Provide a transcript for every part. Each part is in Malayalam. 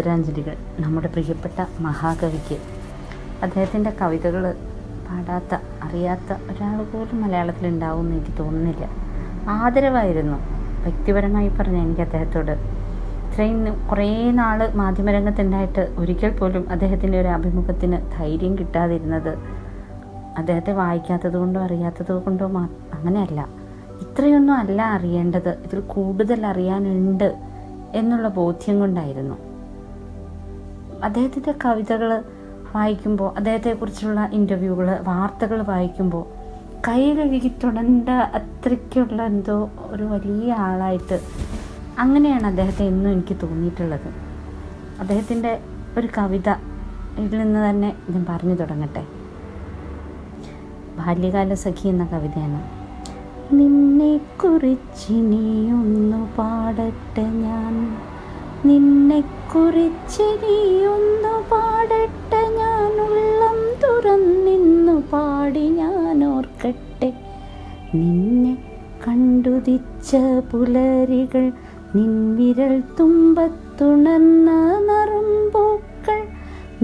ആദരാഞ്ജലികൾ നമ്മുടെ പ്രിയപ്പെട്ട മഹാകവിക്ക്. അദ്ദേഹത്തിൻ്റെ കവിതകൾ പാടാത്ത അറിയാത്ത ഒരാൾ പോലും മലയാളത്തിലുണ്ടാവുമെന്ന് എനിക്ക് തോന്നുന്നില്ല. ആദരവായിരുന്നു. വ്യക്തിപരമായി പറഞ്ഞ എനിക്ക് അദ്ദേഹത്തോട് ഇത്രയും കുറേ നാൾ മാധ്യമരംഗത്തുണ്ടായിട്ട് ഒരിക്കൽ പോലും അദ്ദേഹത്തിൻ്റെ ഒരു അഭിമുഖത്തിന് ധൈര്യം കിട്ടാതിരുന്നത് അദ്ദേഹത്തെ വായിക്കാത്തത് കൊണ്ടോ അറിയാത്തത് കൊണ്ടോ അങ്ങനെയല്ല. ഇത്രയൊന്നും അല്ല അറിയേണ്ടത്, ഇതിൽ കൂടുതൽ അറിയാനുണ്ട് എന്നുള്ള ബോധ്യം കൊണ്ടായിരുന്നു. അദ്ദേഹത്തിൻ്റെ കവിതകൾ വായിക്കുമ്പോൾ, അദ്ദേഹത്തെക്കുറിച്ചുള്ള ഇൻ്റർവ്യൂകൾ, വാർത്തകൾ വായിക്കുമ്പോൾ കൈ കഴുകി തുടണ്ട അത്രയ്ക്കുള്ള എന്തോ ഒരു വലിയ ആളായിട്ട് അങ്ങനെയാണ് അദ്ദേഹത്തെ എന്നും എനിക്ക് തോന്നിയിട്ടുള്ളത്. അദ്ദേഹത്തിൻ്റെ ഒരു കവിത ഇതിൽ നിന്ന് തന്നെ ഞാൻ പറഞ്ഞു തുടങ്ങട്ടെ. ബാല്യകാല സഖി എന്ന കവിതയാണ്. നിന്നെക്കുറിച്ചിനിയൊന്നു പാടട്ടെ ഞാൻ, നിന്നെക്കുറിച്ചിനിയൊന്നു പാടട്ടെ ഞാൻ, ഉള്ളം തുറന്നിന്നു പാടി ഞാൻ ഓർക്കട്ടെ. നിന്നെ കണ്ടുദിച്ച പുലരികൾ, നിൻവിരൽ തുമ്പത്തുണർന്ന നറുമ്പൂക്കൾ,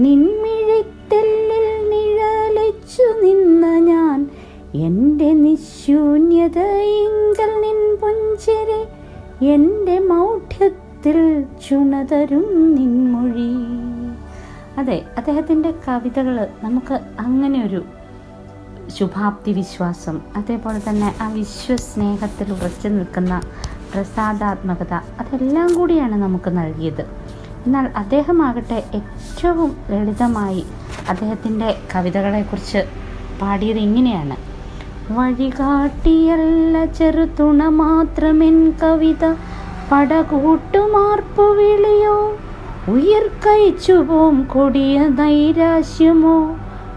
നിൻമിഴിത്തെല്ലിൽ നിഴലിച്ചു നിന്ന ഞാൻ, എൻ്റെ നിശൂന്യതയിങ്കൽ നിൻ പുഞ്ചിരി, എൻ്റെ മൗഢ്യത്തിൽ ചുണതരും നിൻമൊഴി. അതെ, അദ്ദേഹത്തിൻ്റെ കവിതകൾ നമുക്ക് അങ്ങനെ ഒരു ശുഭാപ്തി വിശ്വാസം, അതേപോലെ തന്നെ ആ വിശ്വസ്നേഹത്തിൽ ഉറച്ചു നിൽക്കുന്ന പ്രസാദാത്മകത, അതെല്ലാം കൂടിയാണ് നമുക്ക് നൽകിയത്. എന്നാൽ അദ്ദേഹമാകട്ടെ ഏറ്റവും ലളിതമായി അദ്ദേഹത്തിൻ്റെ കവിതകളെക്കുറിച്ച് പാടിയത് ഇങ്ങനെയാണ്. വഴികാട്ടിയല്ല ചെറുതുണ മാത്രമെൻ കവിത, പടകൂട്ടുമാർപ്പു വിളിയോ, ഉയർക്കയച്ചുപോം കൊടിയ നൈരാശ്യമോ,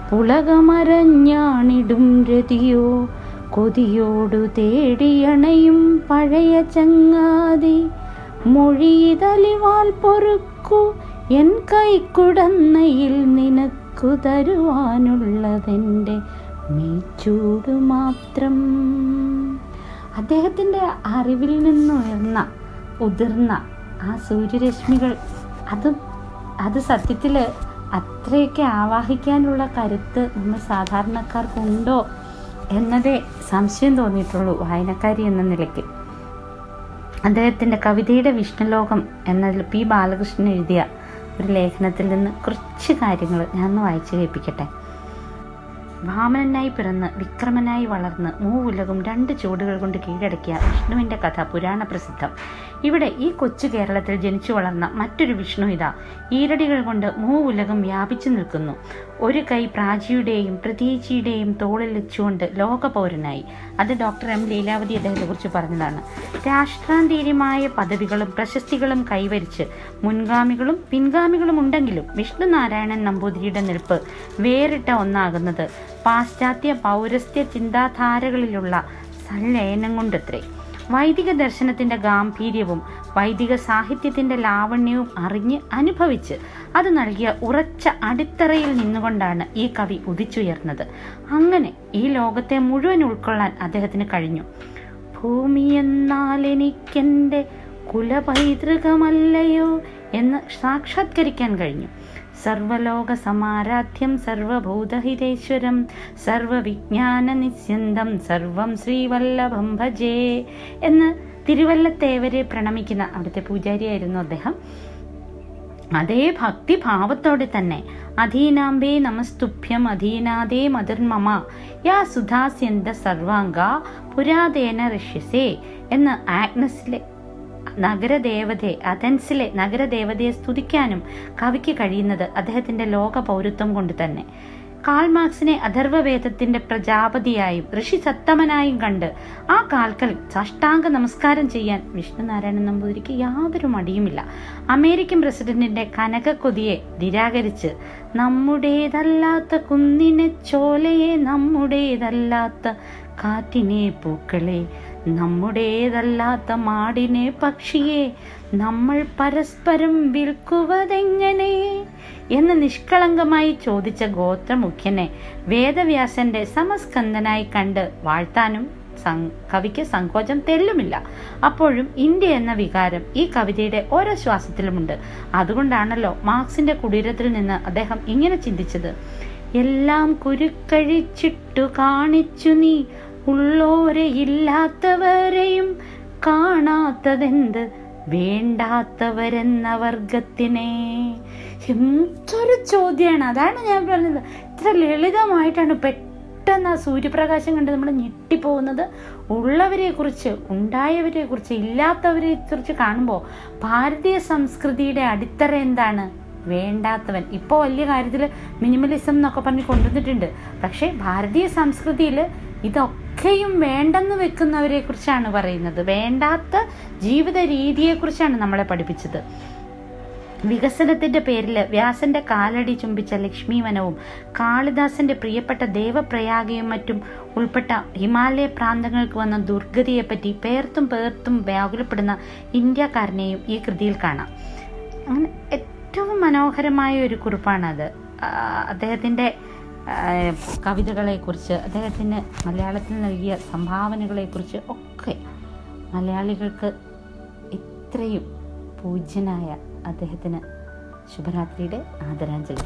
പുളകമരഞ്ഞാണിടും രതിയോ, കൊതിയോടു തേടിയണയും പഴയ ചങ്ങാതി, മൊഴിതലിവാൽ പൊറുക്കു എൻ കൈക്കുടന്നയിൽ നിനക്കു തരുവാനുള്ളതെൻ്റെ മെയ്ച്ചൂട് മാത്രം. അദ്ദേഹത്തിൻ്റെ അറിവിൽ നിന്നുയർന്ന ഉതിർന്ന ആ സൂര്യരശ്മികൾ, അത് സത്യത്തിൽ അത്രയൊക്കെ ആവാഹിക്കാനുള്ള കരുത്ത് നമ്മൾ സാധാരണക്കാർക്കുണ്ടോ എന്നതേ സംശയം തോന്നിയിട്ടുള്ളൂ വായനക്കാരി എന്ന നിലയ്ക്ക്. അദ്ദേഹത്തിൻ്റെ കവിതയുടെ വിഷ്ണുലോകം എന്നതിൽ പി ബാലകൃഷ്ണൻ എഴുതിയ ഒരു ലേഖനത്തിൽ നിന്ന് കുറച്ച് കാര്യങ്ങൾ ഞാൻ ഒന്ന് വായിച്ചു കേൾപ്പിക്കട്ടെ. വാമനനായി പിറന്ന് വിക്രമനായി വളർന്ന് മൂവുലകും 2 ചുവടുകൾ കൊണ്ട് കീഴടക്കിയ വിഷ്ണുവിൻ്റെ കഥ പുരാണ പ്രസിദ്ധം. ഇവിടെ ഈ കൊച്ചു കേരളത്തിൽ ജനിച്ചു വളർന്ന മറ്റൊരു വിഷ്ണു ഇതാ ഈരടികൾ കൊണ്ട് മൂവുലകം വ്യാപിച്ചു നിൽക്കുന്നു. ഒരു കൈ പ്രാചിയുടെയും പ്രതീചിയുടെയും തോളിൽ വെച്ചുകൊണ്ട് ലോകപൗരനായി. അത് ഡോക്ടർ എം ലീലാവതി അദ്ദേഹത്തെക്കുറിച്ച് പറഞ്ഞതാണ്. രാഷ്ട്രാന്തരീയമായ പദവികളും പ്രശസ്തികളും കൈവരിച്ച് മുൻഗാമികളും പിൻഗാമികളും ഉണ്ടെങ്കിലും വിഷ്ണു നാരായണൻ നമ്പൂതിരിയുടെ നിൽപ്പ് വേറിട്ട ഒന്നാകുന്നത് പാശ്ചാത്യ പൗരസ്ത്യ ചിന്താധാരകളിലുള്ള സല്ലയനം കൊണ്ടത്രേ. വൈദിക ദർശനത്തിൻ്റെ ഗാംഭീര്യവും വൈദിക സാഹിത്യത്തിൻ്റെ ലാവണ്യവും അറിഞ്ഞ് അനുഭവിച്ച് അത് നൽകിയ ഉറച്ച അടിത്തറയിൽ നിന്നുകൊണ്ടാണ് ഈ കവി ഉദിച്ചുയർന്നത്. അങ്ങനെ ഈ ലോകത്തെ മുഴുവൻ ഉൾക്കൊള്ളാൻ അദ്ദേഹത്തിന് കഴിഞ്ഞു. ഭൂമി എന്നാൽ എനിക്കെൻ്റെ കുലപൈതൃകമല്ലയോ എന്ന് സാക്ഷാത്കരിക്കാൻ കഴിഞ്ഞു. സർവലോക സമാരാധ്യം സർവഭൂതഹിതേശ്വരം സർവവിജ്ഞാന നിസ്യന്തം സർവം ശ്രീവല്ലഭം ഭജേ എന്ന് തിരുവല്ലത്തേവരെ പ്രണമിക്കുന്ന അവിടുത്തെ പൂജാരിയായിരുന്നു അദ്ദേഹം. അതേ ഭക്തിഭാവത്തോടെ തന്നെ അധീനാംബേ നമസ്തുഭ്യം അധീനാദേ മതിർമമ യാ സുധാസ്യന്ത സർവാംഗ പുരാതേന ഋഷ്യസേ എന്ന് അഥൻസിലെ നഗരദേവതയെ സ്തുതിക്കാനും കവിക്ക് കഴിയുന്നത് അദ്ദേഹത്തിൻ്റെ ലോക പൗരത്വം കൊണ്ട് തന്നെ. കാൾ മാർക്സിനെ അഥർവവേദത്തിൻ്റെ പ്രജാപതിയായും ഋഷി സത്തമനായും കണ്ട് ആ കാൽക്കൽ സാഷ്ടാംഗ നമസ്കാരം ചെയ്യാൻ വിഷ്ണുനാരായണൻ നമ്പൂതിരിക്ക് യാതൊരു മടിയുമില്ല. അമേരിക്കൻ പ്രസിഡന്റിന്റെ കനകക്കൊതിയെ നിരാകരിച്ച് നമ്മുടേതല്ലാത്ത കുന്നിനെ ചോലയെ, നമ്മുടേതല്ലാത്ത കാറ്റിനെ പൂക്കളെ, നമ്മുടേതല്ലാത്ത മാടിനെ പക്ഷിയെ നമ്മൾ പരസ്പരം വിൽക്കുവതെങ്ങനെ എന്ന് നിഷ്കളങ്കമായി ചോദിച്ച ഗോത്രമുഖ്യനെ വേദവ്യാസന്റെ സമസ്കന്ധനായി കണ്ട് വാഴ്ത്താനും കവിക്ക് സങ്കോചം തെല്ലുമില്ല. അപ്പോഴും ഇന്ത്യ എന്ന വികാരം ഈ കവിതയുടെ ഓരോ ശ്വാസത്തിലുമുണ്ട്. അതുകൊണ്ടാണല്ലോ മാർക്സിന്റെ കുടീരത്തിൽ നിന്ന് അദ്ദേഹം ഇങ്ങനെ ചിന്തിച്ചത്: എല്ലാം കുരുക്കഴിച്ചിട്ടു കാണിച്ചു നീ, ഉള്ളോരെ ഇല്ലാത്തവരെയും കാണാത്തതെന്ത്, വേണ്ടാത്തവരെന്ന വർഗത്തിനെ. എന്തൊരു ചോദ്യമാണ്! അതാണ് ഞാൻ പറഞ്ഞത്, ഇത്ര ലളിതമായിട്ടാണ് പെട്ടെന്ന് ആ സൂര്യപ്രകാശം കണ്ട് നമ്മൾ ഞെട്ടിപ്പോകുന്നത്. ഉള്ളവരെ കുറിച്ച്, ഉണ്ടായവരെ കുറിച്ച്, ഇല്ലാത്തവരെ കുറിച്ച് കാണുമ്പോൾ ഭാരതീയ സംസ്കൃതിയുടെ അടിത്തറ എന്താണ്? വേണ്ടാത്തവൻ. ഇപ്പോൾ വലിയ കാര്യത്തിൽ മിനിമലിസം എന്നൊക്കെ പറഞ്ഞ് കൊണ്ടുവന്നിട്ടുണ്ട്. പക്ഷേ ഭാരതീയ സംസ്കൃതിയിൽ ഇതൊക്കെയും വേണ്ടെന്ന് വെക്കുന്നവരെ കുറിച്ചാണ് പറയുന്നത്. വേണ്ടാത്ത ജീവിത രീതിയെക്കുറിച്ചാണ് നമ്മളെ പഠിപ്പിച്ചത്. വികസനത്തിന്റെ പേരിൽ വ്യാസന്റെ കാലടി ചുംബിച്ച ലക്ഷ്മീവനവും കാളിദാസന്റെ പ്രിയപ്പെട്ട ദേവപ്രയാഗയും മറ്റും ഉൾപ്പെട്ട ഹിമാലയ പ്രാന്തങ്ങൾക്ക് വന്ന ദുർഗതിയെപ്പറ്റി പേർത്തും വ്യാകുലപ്പെടുന്ന ഇന്ത്യക്കാരനെയും ഈ കൃതിയിൽ കാണാം. അങ്ങനെ ഏറ്റവും മനോഹരമായ ഒരു കുറിപ്പാണത്. അദ്ദേഹത്തിൻ്റെ കവിതകളെക്കുറിച്ച്, അദ്ദേഹത്തിന് മലയാളത്തിൽ നൽകിയ സംഭാവനകളെക്കുറിച്ച് ഒക്കെ മലയാളികൾക്ക് ഇത്രയും പൂജ്യനായ അദ്ദേഹത്തിന് ശുഭരാത്രിയുടെ ആദരാഞ്ജലി.